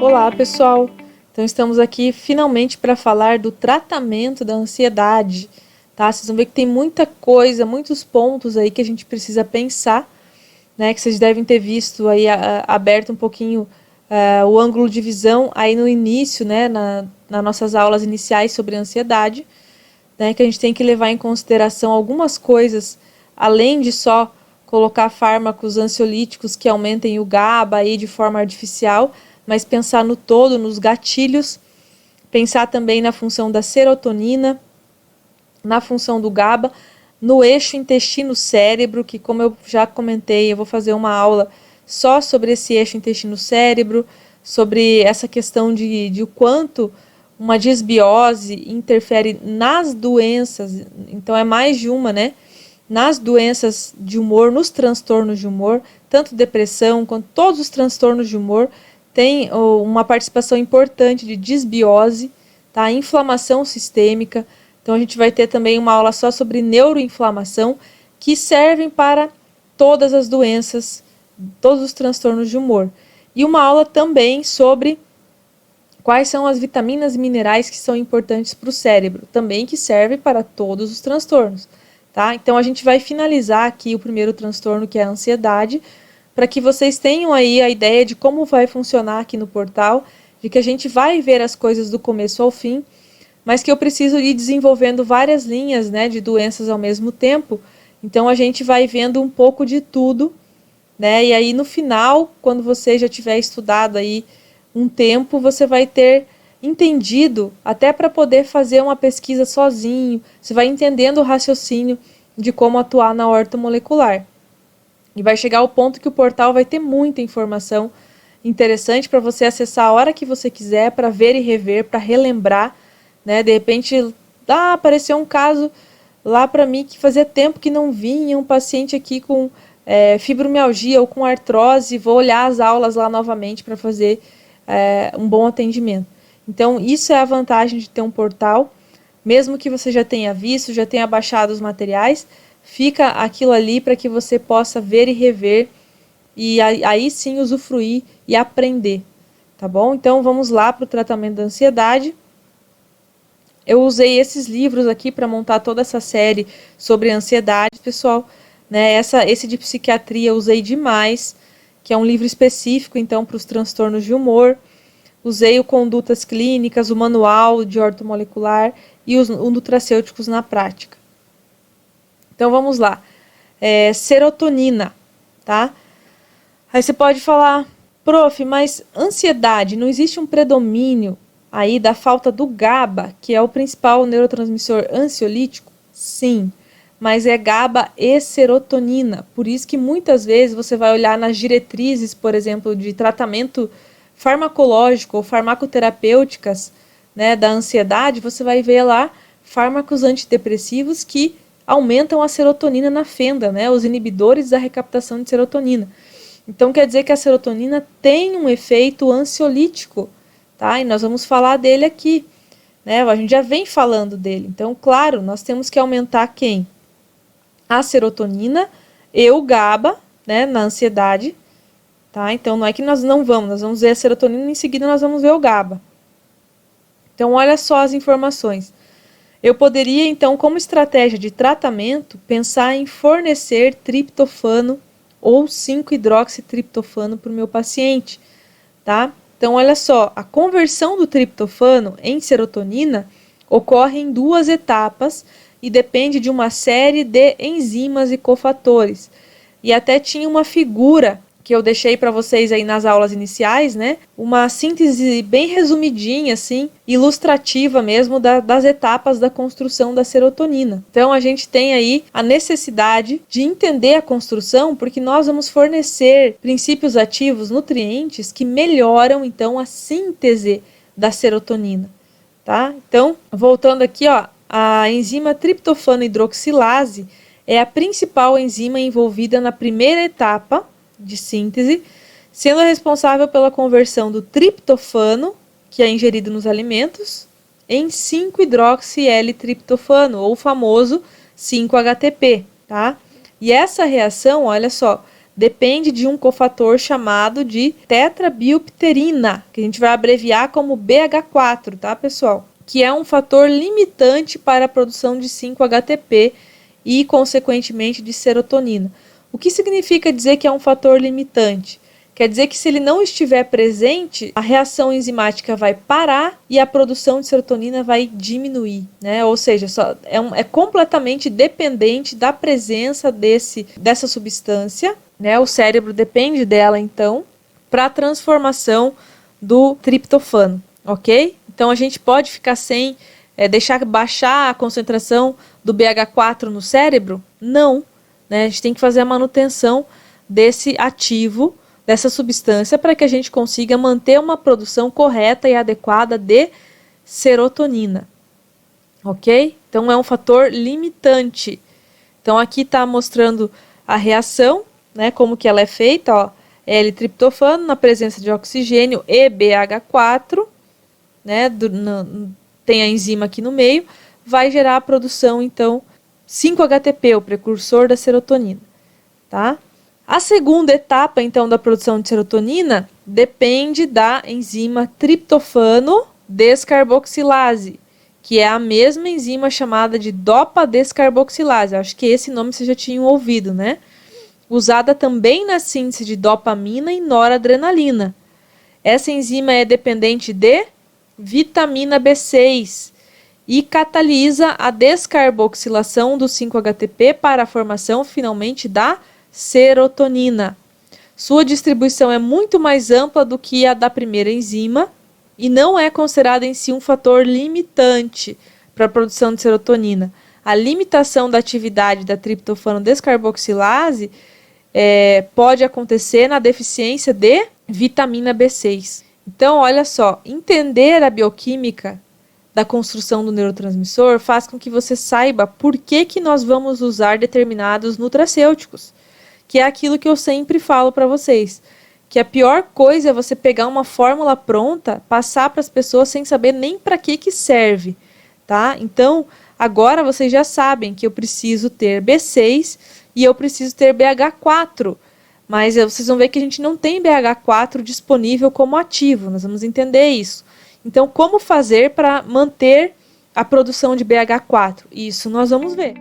Olá, pessoal! Então estamos aqui finalmente para falar do tratamento da ansiedade, tá? Vocês vão ver que tem muita coisa, muitos pontos aí que a gente precisa pensar, né? Que vocês devem ter visto aí aberto um pouquinho o ângulo de visão aí no início, né? Nas nossas aulas iniciais sobre ansiedade, né? Que a gente tem que levar em consideração algumas coisas, além de só colocar fármacos ansiolíticos que aumentem o GABA aí de forma artificial, mas pensar no todo, nos gatilhos, pensar também na função da serotonina, na função do GABA, no eixo intestino-cérebro, que como eu já comentei, eu vou fazer uma aula só sobre esse eixo intestino-cérebro, sobre essa questão de o quanto uma disbiose interfere nas doenças, então é mais de uma, né? Nas doenças de humor, nos transtornos de humor, tanto depressão quanto todos os transtornos de humor, tem uma participação importante de disbiose, tá? Inflamação sistêmica. Então a gente vai ter também uma aula só sobre neuroinflamação, que servem para todas as doenças, todos os transtornos de humor. E uma aula também sobre quais são as vitaminas e minerais que são importantes para o cérebro, também que servem para todos os transtornos. Tá? Então a gente vai finalizar aqui o primeiro transtorno, que é a ansiedade, para que vocês tenham aí a ideia de como vai funcionar aqui no portal, de que a gente vai ver as coisas do começo ao fim, mas que eu preciso ir desenvolvendo várias linhas, né, de doenças ao mesmo tempo. Então a gente vai vendo um pouco de tudo, né? E aí no final, quando você já tiver estudado aí um tempo, você vai ter entendido, até para poder fazer uma pesquisa sozinho, você vai entendendo o raciocínio de como atuar na ortomolecular. E vai chegar ao ponto que o portal vai ter muita informação interessante para você acessar a hora que você quiser, para ver e rever, para relembrar, né? De repente, apareceu um caso lá para mim que fazia tempo que não vinha, um paciente aqui com fibromialgia ou com artrose, vou olhar as aulas lá novamente para fazer um bom atendimento. Então, isso é a vantagem de ter um portal, mesmo que você já tenha visto, já tenha baixado os materiais, fica aquilo ali para que você possa ver e rever e aí sim usufruir e aprender, tá bom? Então vamos lá para o tratamento da ansiedade. Eu usei esses livros aqui para montar toda essa série sobre ansiedade, pessoal, né? Esse de psiquiatria eu usei demais, que é um livro específico então para os transtornos de humor. Usei o Condutas Clínicas, o Manual de Ortomolecular e os Nutracêuticos na Prática. Então vamos lá. Serotonina, tá? Aí você pode falar, prof, mas ansiedade, não existe um predomínio aí da falta do GABA, que é o principal neurotransmissor ansiolítico? Sim, mas é GABA e serotonina. Por isso que muitas vezes você vai olhar nas diretrizes, por exemplo, de tratamento farmacológico ou farmacoterapêuticas, né, da ansiedade, você vai ver lá fármacos antidepressivos que aumentam a serotonina na fenda, né, os inibidores da recaptação de serotonina. Então quer dizer que a serotonina tem um efeito ansiolítico, tá? E nós vamos falar dele aqui, né? A gente já vem falando dele. Então, claro, nós temos que aumentar quem? A serotonina e o GABA, né, na ansiedade, tá? Então não é que nós vamos ver a serotonina e em seguida nós vamos ver o GABA. Então olha só as informações. Eu poderia, então, como estratégia de tratamento, pensar em fornecer triptofano ou 5-hidroxitriptofano para o meu paciente, tá? Então, olha só, a conversão do triptofano em serotonina ocorre em 2 etapas e depende de uma série de enzimas e cofatores. E até tinha uma figura que eu deixei para vocês aí nas aulas iniciais, né? Uma síntese bem resumidinha, assim, ilustrativa mesmo das etapas da construção da serotonina. Então a gente tem aí a necessidade de entender a construção, porque nós vamos fornecer princípios ativos, nutrientes, que melhoram então a síntese da serotonina, tá? Então, voltando aqui, ó, a enzima triptofano hidroxilase é a principal enzima envolvida na primeira etapa de síntese, sendo responsável pela conversão do triptofano, que é ingerido nos alimentos, em 5-hidroxi-L-triptofano, ou famoso 5-HTP, tá? E essa reação, olha só, depende de um cofator chamado de tetrabiopterina, que a gente vai abreviar como BH4, tá, pessoal? Que é um fator limitante para a produção de 5-HTP e, consequentemente, de serotonina. O que significa dizer que é um fator limitante? Quer dizer que se ele não estiver presente, a reação enzimática vai parar e a produção de serotonina vai diminuir, né? Ou seja, é completamente dependente da presença dessa substância, né? O cérebro depende dela, então, para a transformação do triptofano, ok? Então a gente pode ficar sem deixar baixar a concentração do BH4 no cérebro? Não, né? A gente tem que fazer a manutenção desse ativo, dessa substância, para que a gente consiga manter uma produção correta e adequada de serotonina, ok? Então é um fator limitante. Então aqui está mostrando a reação, né, como que ela é feita, ó, L-triptofano na presença de oxigênio e BH4, né, tem a enzima aqui no meio, vai gerar a produção, então, 5-HTP, o precursor da serotonina, tá? A segunda etapa, então, da produção de serotonina depende da enzima triptofano descarboxilase, que é a mesma enzima chamada de dopa-descarboxilase. Acho que esse nome vocês já tinham ouvido, né? Usada também na síntese de dopamina e noradrenalina. Essa enzima é dependente de vitamina B6 e catalisa a descarboxilação do 5-HTP para a formação, finalmente, da serotonina. Sua distribuição é muito mais ampla do que a da primeira enzima e não é considerada em si um fator limitante para a produção de serotonina. A limitação da atividade da triptofano descarboxilase pode acontecer na deficiência de vitamina B6. Então, olha só, entender a bioquímica da construção do neurotransmissor faz com que você saiba por que nós vamos usar determinados nutracêuticos, que é aquilo que eu sempre falo para vocês, que a pior coisa é você pegar uma fórmula pronta, passar para as pessoas sem saber nem para que serve, tá? Então, agora vocês já sabem que eu preciso ter B6 e eu preciso ter BH4, mas vocês vão ver que a gente não tem BH4 disponível como ativo, nós vamos entender isso. Então, como fazer para manter a produção de BH4? Isso nós vamos ver.